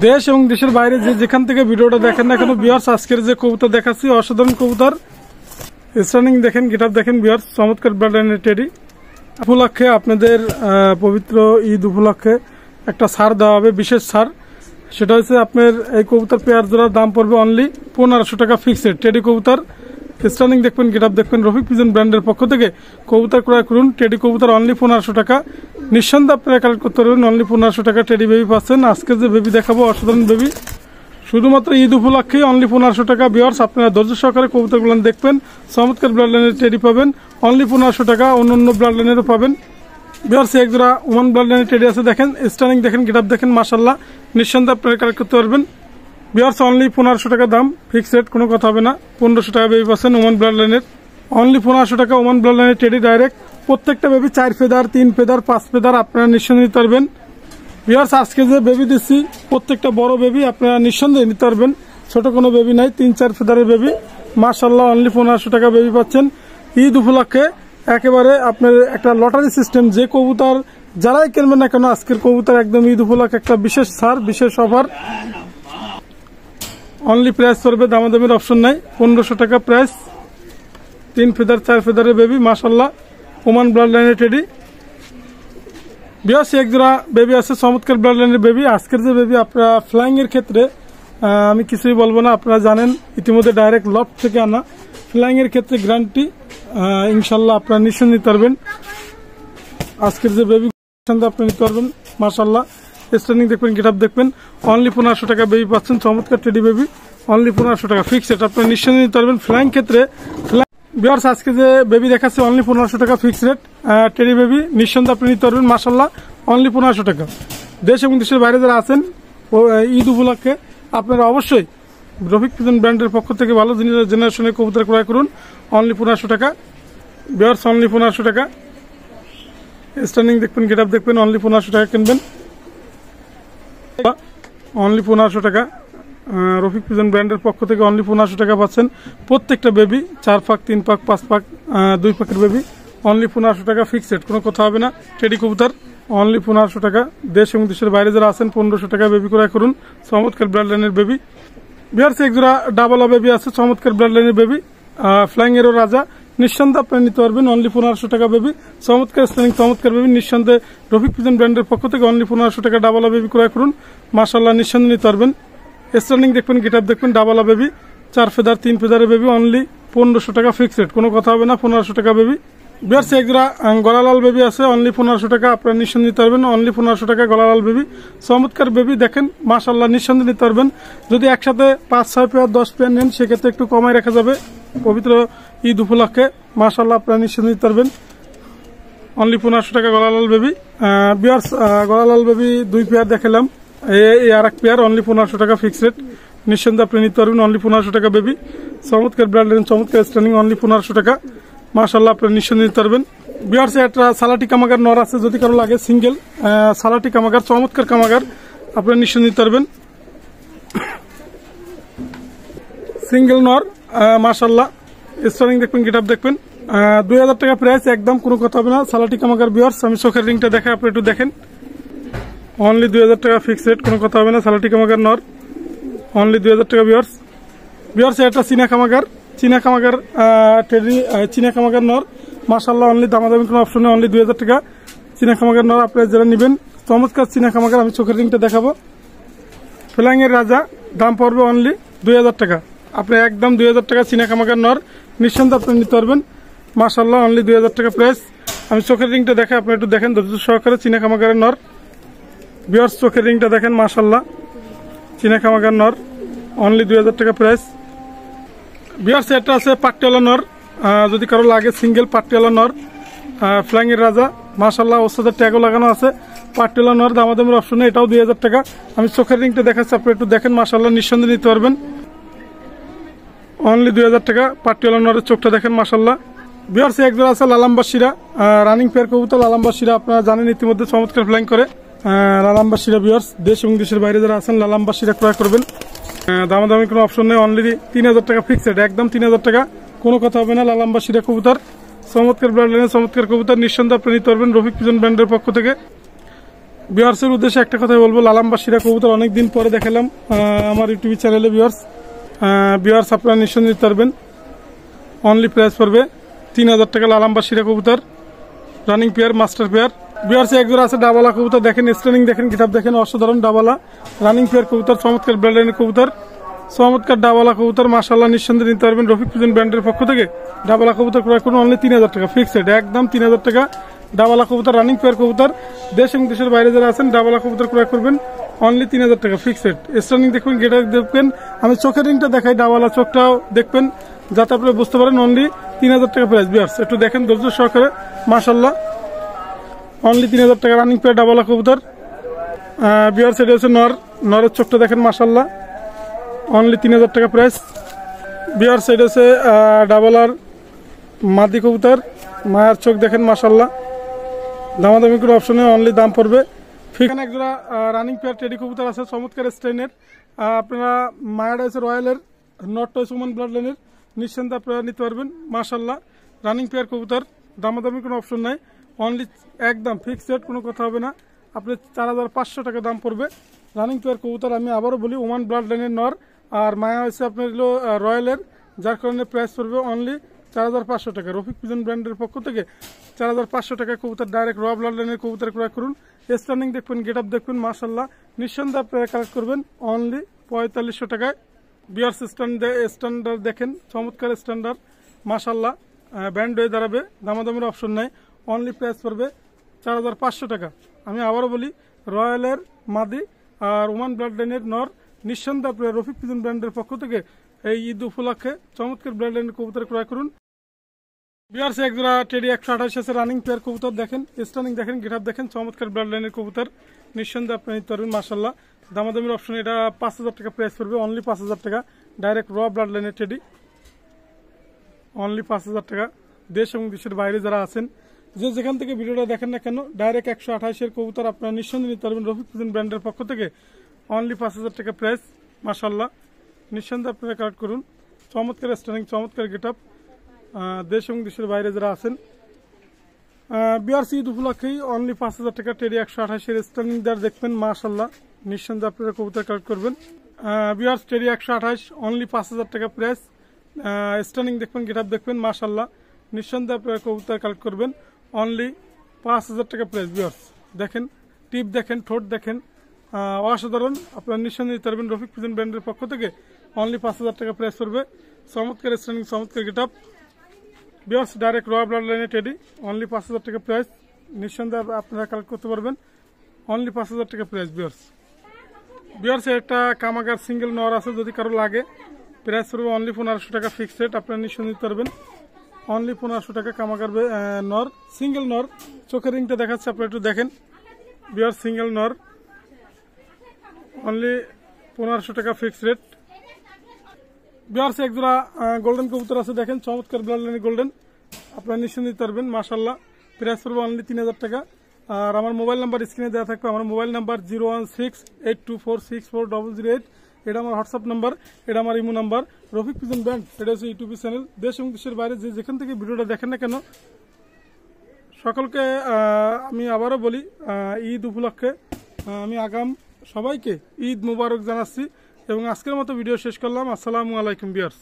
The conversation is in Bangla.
দেশ এবং দেশের বাইরে যেখান থেকে ভিডিওটা দেখেন না কেন ভিউয়ার্স, আজকের যে কবুতর দেখাচ্ছি অসাধারণ কবুতর। স্টার্নিং দেখেন, গেটআপ দেখেন ভিউয়ার্স, চমৎকার ব্লাডলাইনের টেডি। উপলক্ষে আপনাদের পবিত্র ঈদ উপলক্ষে একটা ছাড় দেওয়া হবে, বিশেষ ছাড়। সেটা হচ্ছে আপনার এই কবুতর পেয়ার জোড়ার দাম পড়বে অনলি 1500 টাকা ফিক্সড। টেডি কবুতর স্টার্নিং দেখবেন, গেটআপ দেখবেন, রফিক পিজন ব্র্যান্ডের পক্ষ থেকে কবুতর ক্রয় করুন। টেডি কবুতর অনলি 1500 টাকা, নিঃসন্দেহে আপনারা কালেক্ট করতে পারবেন। অনলি 1500 টাকা টেডি বেবি পাচ্ছেন। আজকে যে বেবি দেখাবো অসাধারণ বেবি, শুধুমাত্র ঈদ উপলক্ষেই অনলি 1500 টাকা। ভিউয়ার্স, আপনারা ধৈর্য সহকারে কবুতরগুলো দেখবেন। চমৎকার ব্লাডলাইনের টেডি পাবেন অনলি 1500 টাকা, অন্য ব্লাডলাইনেরও পাবেন। ভিউয়ার্স, এক জোড়া ওমান ব্লাডলাইনের টেডি আছে, দেখেন স্টার্নিং দেখেন, গেটআপ দেখেন, মাশাআল্লাহ, নিঃসন্দেহে আপনারা কালেক্ট করতে পারবেন। ভিউয়ার্স, অনলি 1500 টাকা দাম, ফিক্সড, কোনো কথা হবে না। 1500 টাকা বেবি পাচ্ছেন ওমান ব্লাডলাইনের, অনলি 1500 টাকা ওমান ব্লাডলাইনের টেডি ডাইরেক্ট। প্রত্যেকটা বেবি 4 ফেদার, 3 ফেদার, 5 ফেদার, আপনারা নিঃসন্দেহে নিতে পারবেন। ভিউয়ার্স, আজকে যে বেবি দিচ্ছি প্রত্যেকটা বড় বেবি, আপনারা নিঃসন্দেহে নিতে পারবেন। ছোট কোনো বেবি নাই, 3-4 ফেদারের বেবি, মাশাআল্লাহ, অনলি 1500 টাকা বেবি পাচ্ছেন। ঈদ উপলক্ষে একেবারে আপনার একটা লটারি সিস্টেম, যে কবুতর যারাই কিনবেন না কেন আজকের কবুতর একদম ঈদ উপলক্ষে একটা বিশেষ ছাড়, বিশেষ অফার। অনলি প্রাইস পড়বে, দামাদামির অপশন নাই, 1500 টাকা প্রাইস। 3 ফেদার 4 ফেদারের বেবি, মাশাআল্লাহ, ওমান ব্লাড লাইনের টেডি। ভিউয়ার্স, এক জোড়া বেবি আছে, চমৎকার ব্লাড লাইনের বেবি। আজকের যে বেবি আপনারা ফ্লাইং এর ক্ষেত্রে আমি কিছুই বলবো না, আপনারা জানেন ইতিমধ্যে ডাইরেক্ট লফট থেকে আনা। ফ্লাইং এর ক্ষেত্রে গ্যারান্টি ইনশাল্লাহ আপনারা নিশ্চয় নিতে পারবেন। আজকের যে বেবি আপনি নিতে পারবেন, মাশাআল্লাহ, স্টার্নিং দেখবেন, গেটআপ দেখবেন, অনলি 1500 টাকা বেবি পাচ্ছেন। চমৎকার টেডি বেবি, অনলি 1500 টাকা ফিক্সড, আপনারা নিশ্চয় নিতে পারবেন। ফ্লাইং ক্ষেত্রে ভিউয়ার্স, আজকে যে বেবি দেখাচ্ছে অনলি 1500 টাকা ফিক্সড রেট, টেডি বেবি, নিঃসন্দেহে আপনি নিতে পারবেন, মাশাআল্লাহ, অনলি 1500 টাকা। দেশ এবং দেশের বাইরে যারা আছেন ঈদ উপলক্ষে আপনারা অবশ্যই রফিক পিজন ব্র্যান্ডের পক্ষ থেকে ভালো জেনারেশনের কবুতর ক্রয় করুন, অনলি 1500 টাকা। ভিউয়ার্স, অনলি 1500 টাকা। স্টার্নিং দেখবেন, গেটআপ দেখবেন, অনলি 1500 টাকা কিনবেন, অনলি 1500 টাকা। রফিক পিজন ব্র্যান্ডের পক্ষ থেকে অনলি 1500 টাকা পাচ্ছেন। প্রত্যেকটা বেবি 4 পাক, 3 পাক, 5 পাক, 2 পাকের বেবি, অনলি 1500 টাকা ফিক্সড, কোনো কথা হবে না। টেডি কবুতর অনলি 1500 টাকা। দেশ এবং দেশের বাইরে যারা আছেন 1500 টাকা বেবি ক্রয় করুন, চমৎকার ব্লাড লাইনের বেবি। ভিউয়ার্স, এক জোড়া ডাবল বেবি আছে, চমৎকার ব্লাড লাইনের বেবি, ফ্লাইং এরও রাজা, নিঃসন্দেহে আপনি নিতে পারবেন, অনলি 1500 টাকা বেবি। চমৎকার স্টার্নিং, চমৎকার বেবি, নিঃসন্দেহে রফিক পিজন ব্র্যান্ডের পক্ষ থেকে অনলি 1500 টাকা ডাবল বেবি ক্রয় করুন, মাশাআল্লাহ, নিঃসন্দেহে নিতে পারবেন। স্টার্নিং দেখবেন, গেটআপ দেখবেন, ডাবল বেবি, 4 ফেদার, 3 ফেদারের বেবি, অনলি 1500 টাকা ফিক্সড, কোনো কথা হবে না, 1500 টাকা বেবি। ভিউয়ার্স, এক জোড়া গলালাল বেবি আছে, অনলি 1500 টাকা, আপনারা নিঃসন্দেহে নিতে পারবেন, অনলি 1500 টাকা গলালাল বেবি। চমৎকার বেবি দেখেন, মাশাআল্লাহ, নিঃসন্দেহে নিতে পারবেন। যদি একসাথে 5-6 পেয়ার 10 পেয়ার নেন সেক্ষেত্রে একটু কমাই রাখা যাবে পবিত্র ঈদ উপলক্ষে, মাশাআল্লাহ, আপনারা নিঃসন্দেহে নিতে পারবেন, অনলি 1500 টাকা গলালাল বেবি। ভিউয়ার্স, গলালাল বেবি 2 পেয়ার দেখালাম, এই আর এক পেয়ার, অনলি 1500 টাকা ফিক্সড, নিঃসন্দেহে আপনি নিতে পারবেন, অনলি 1500 টাকা বেবি। চমৎকার ব্লাড লাইন, চমৎকার স্টার্নিং, অনলি 1500 টাকা, মাশাআল্লাহ, আপনারা নিঃসন্দেহে নিতে পারবেন। ভিউয়ার্স, একটা সালাটি কামাগার নর আছে, যদি কারো লাগে সিঙ্গেল সালাটি কামাগার, চমৎকার কামাগার, আপনারা নিঃসন্দেহে নিতে পারবেন, সিঙ্গেল নর, মাশাআল্লাহ, স্টার্নিং দেখবেন, গেটআপ দেখবেন, 2000 টাকা প্রাইস, একদম কোনো কথা হবে না, সালাটি কামাগার। ভিউয়ার্স, আমি চোখের রিংটা দেখাই, আপনি একটু দেখেন, অনলি 2000 টাকা ফিক্সড, কোনো কথা হবে না, সালাটি কামাগার নর, অনলি 2000 টাকা। ভিউয়ার্স, এটা চীনা কামাগার, চীনা কামাগার টেডি, চীনা কামাগার নর, মাশাআল্লাহ, অনলি দামাদামি কোনো অপশন নেই, অনলি 2000 টাকা চীনা কামাগার নর। আপনারা যারা নেবেন চমৎকার চীনা কামাগার, আমি চোখের রিংটা দেখাবো, ফ্লাইং এর রাজা, দাম পড়বে অনলি 2000 টাকা। আপনি একদম 2000 টাকা চীনা কামাগার নর, নিঃসন্দেহে আপনি নিতে পারবেন, মাশাআল্লাহ, অনলি 2000 টাকা প্রাইস। আমি চোখের রিংটা দেখাই, আপনি একটু দেখেন ধৈর্য সহকারে, চীনা কামাগারের নর। ভিউয়ার্স, চোখের রিংটা দেখেন, মাশাআল্লাহ, চীনা কামাগার নর, অনলি 2000 টাকা প্রাইস। ভিউয়ার্স, এটা আছে পাট্টিওয়ালা নর, যদি কারো লাগে সিঙ্গেল পাট্টিওয়ালা নর, ফ্লাইং এর রাজা, মাশাআল্লাহ, ওস্তাদের ট্যাগও লাগানো আছে, পাট্টিওয়ালা নর, দামাদামের অপশনে, এটাও 2000 টাকা। আমি চোখের রিংটা দেখাচ্ছি, আপনি একটু দেখেন, মাশাআল্লাহ, নিঃসন্দেহে নিতে পারবেন, অনলি 2000 টাকা। পাট্টিওয়ালা নরের চোখটা দেখেন, মাশাআল্লাহ। ভিউয়ার্স, এক জোড়া আছে লালাম্বাসীরা, রানিং পেয়ার কবুতর লালাম্বাসীরা, আপনারা জানেন ইতিমধ্যে চমৎকার ফ্লাইং করে, লালাম্বাসীরা। ভিউয়ার্স, দেশ এবং দেশের বাইরে যারা আছেন লালাম্বাসীরা ক্রয় করবেন, দামাদামি কোনো অপশন নেই, অনলি 3000 টাকা ফিক্সড, একদম 3000 টাকা, কোনো কথা হবে না। লালাম্বাসীরা কবুতর, চমৎকার ব্র্যান্ড লাইনের চমৎকার কবুতর, নিঃসন্দেহে আপনি নিতে পারবেন রফিক পিজন ব্র্যান্ডের পক্ষ থেকে। ভিউয়ার্সের উদ্দেশ্যে একটা কথা বলবো, লালামবাসীরা কবুতর অনেকদিন পরে দেখালাম আমার ইউটিউব চ্যানেলে। ভিউয়ার্স আপনারা নিঃসন্দেহে নিতে পারবেন। অনলি প্রাইস পড়বে 3000 টাকা লালামবাসীরা কবুতর, running pair, master pair. Viewers এক জোড়া আছে ডাবালা কবুতর, দেখেন স্ট্যান্ডিং দেখেন, কিতাব দেখেন, অসাধারণ ডাবালা রানিং পেয়ার কবুতর, চমৎকার ব্র্যান্ডের কবুতর, চমৎকার ডাবালা কবুতর, মাশাআল্লাহ নিঃসন্দেহে নিতে পারবেন। রফিক পিজন ব্র্যান্ডের পক্ষ থেকে ডাবালা কবুতর ক্রয় করুন অনলি 3000 টাকা ফিক্সড, একদম 3000 টাকা ডাবালা কবুতর, রানিং পেয়ার কবুতর। দেশ এবং দেশের বাইরে যারা আছেন ডাবালা কবুতর ক্রয় করবেন অনলি 3000 টাকা ফিক্সড। স্ট্যান্ডিং দেখবেন, গেটা দেখবেন, আমি চোখের রিংটা দেখাই, ডাবালা চোখটাও দেখবেন যাতে আপনারা বুঝতে পারেন। অনলি 3000 টাকা প্রাইস। ভিউয়ার্স একটু দেখেন ধৈর্য সহকারে, মাশাআল্লাহ অনলি 3000 টাকা রানিং পেয়ার ডাবালা কবুতর। ভিউয়ার্স এটা হচ্ছে নরের চোখটা দেখেন, মাশাআল্লাহ অনলি 3000 টাকা প্রাইস। ভিউয়ার্স এটা হচ্ছে ডাবলার মাদি কবুতর, মায়ার চোখ দেখেন, মাশাআল্লাহ দামাদামি কোনো অপশনে অনলি দাম পড়বে। এখানে একজোড়া রানিং পেয়ার টেডি কবুতর আছে চমৎকার স্ট্রেনের। আপনারা মায়াটা হচ্ছে রয়্যালের, নটটা হচ্ছে ওমান ব্লাড লাইনের, নিশ্চিন্তে আপনারা নিতে পারবেন। মাশাআল্লাহ রানিং পেয়ার কবুতর, দামাদামি কোনো অপশন নাই, অনলি একদম ফিক্সড, কোনো কথা হবে না। আপনার 4500 টাকা দাম পড়বে রানিং পেয়ার কবুতর। আমি আবারও বলি ওমান ব্লাড লাইনের নর, আর মায়া হচ্ছে আপনার হলো রয়্যালের, যার কারণে প্রাইস পড়বে অনলি 4500 টাকা। রফিক পিজন ব্র্যান্ডের পক্ষ থেকে 4500 টাকা কবুতর, ডাইরেক্ট র ব্লাড লাইনের কবুতর ক্রয় করুন। স্ট্যান্ডিং দেখবেন, গেট আপ দেখবেন, মাশাআল্লাহ নিঃসন্দেহে আপনারা কালেক্ট করবেন অনলি 4500 টাকায়। বিয়ার্স স্ট্যান্ডার্ড দেখেন, চমৎকার স্ট্যান্ডার্ড, মাশাআল্লাহ ব্যান্ড হয়ে দাঁড়াবে, দামাদামের অপশন নাই, অনলি প্রাইস পড়বে 4500 টাকা। আমি আবারও বলি রয়্যালের মাদি আর ওমান ব্লাড লাইনের নর, নিঃসন্দেহে আপনারা রফিক পিজন ব্র্যান্ডের পক্ষ থেকে এই ঈদ উপলক্ষে চমৎকার ব্লাড লাইনের কবুতর ক্রয় করুন। ভিউয়ার্স এক জোড়া টেডি 128 আছে রানিং পেয়ার কবুতর, দেখেন স্ট্যান্ডিং দেখেন, গেটআপ দেখেন, চমৎকার ব্লাড লাইনের কবুতর, নিঃসন্দেহে আপনি নিতে পারবেন। মাশাআল্লাহ দামাদামির অপশন, এটা 5000 টাকা প্রাইস পড়বে, অনলি 5000 টাকা ডাইরেক্ট র ব্লাড লাইনের টেডি, অনলি 5000 টাকা। দেশ এবং দেশের বাইরে যারা আছেন, যে যেখান থেকে ভিডিওটা দেখেন না কেন, ডাইরেক্ট 128 কবুতর আপনারা নিঃসন্দেহে নিতে পারবেন রফিক পিজন ব্র্যান্ডের পক্ষ থেকে অনলি 5000 টাকা প্রাইস। মাশাআল্লাহ নিঃসন্দেহে আপনারা কালেক্ট করুন, চমৎকার স্ট্যান্ডিং, চমৎকার গেটআপ। দেশ এবং দেশের বাইরে যারা আছেন, বিআরসি ঈদ উপলক্ষেই অনলি 5000 টাকা টেডি 128 স্ট্যান্ডিং দার দেখবেন, মাশাআল্লাহ নিঃসন্দেহে আপনারা কবুতর কালেক্ট করবেন। বিআরস টেডি 128 অনলি 5000 টাকা প্রাইস। স্ট্যান্ডিং দেখবেন, গেটআপ দেখবেন, মাশাআল্লাহ নিঃসন্দেহে আপনারা কবুতর কালেক্ট করবেন অনলি 5000 টাকা প্রাইস। বিআরস দেখেন, টিপ দেখেন, ঠোঁট দেখেন, অসাধারণ, আপনারা নিঃসন্দেহে নিতে পারবেন রফিক পিজন ব্র্যান্ডের পক্ষ থেকে অনলি 5000 টাকা প্রাইস পড়বে। চমৎকার স্ট্যান্ডিং, চমৎকার গেটআপ। বিয়ার্স ডাইরেক্ট র ব্লাড লাইনের টেডি অনলি 5000 টাকা প্রাইস, নিঃসন্দেহে আপনারা কালেক্ট করতে পারবেন অনলি 5000 টাকা প্রাইস। বিয়ার্স একটা কামাগার সিঙ্গেল নর আছে, যদি কারো লাগে প্রাইস পড়বে অনলি 1500 টাকা ফিক্সড, আপনারা নিঃসন্দেহে নিতে পারবেন অনলি 1500 টাকা কামাগার নর, সিঙ্গেল নর। চোখের রিংটা দেখাচ্ছে, আপনারা একটু দেখেন। বিয়ার্স সিঙ্গেল নর অনলি 1500 টাকা ফিক্সড রেট। বিয়ার্স এক জোড়া গোল্ডেন কবুতর আছে, দেখেন চমৎকার ব্লাড লাইনের গোল্ডেন, আপনারা নিঃসন্দেহে নিতে পারবেন। মাশাআল্লাহ প্রাইস পড়বে অনলি 3000 টাকা। আর আমার মোবাইল নাম্বার স্ক্রিনে দেওয়া থাকবে, আমার মোবাইল নাম্বার 01682464008, এটা আমার হোয়াটসঅ্যাপ নাম্বার, এটা আমার imo number. Rafiq pigeon brand, এটা হচ্ছে ইউটিউব চ্যানেল। দেশ এবং দেশের বাইরে যে যেখান থেকে ভিডিওটা দেখেন না কেন, সকলকে আমি আবারও বলি ঈদ উপলক্ষে আমি আগাম সবাইকে ঈদ মুবারক জানাচ্ছি এবং আজকের মতো ভিডিও শেষ করলাম। আসসালামু আলাইকুম ভিউয়ার্স।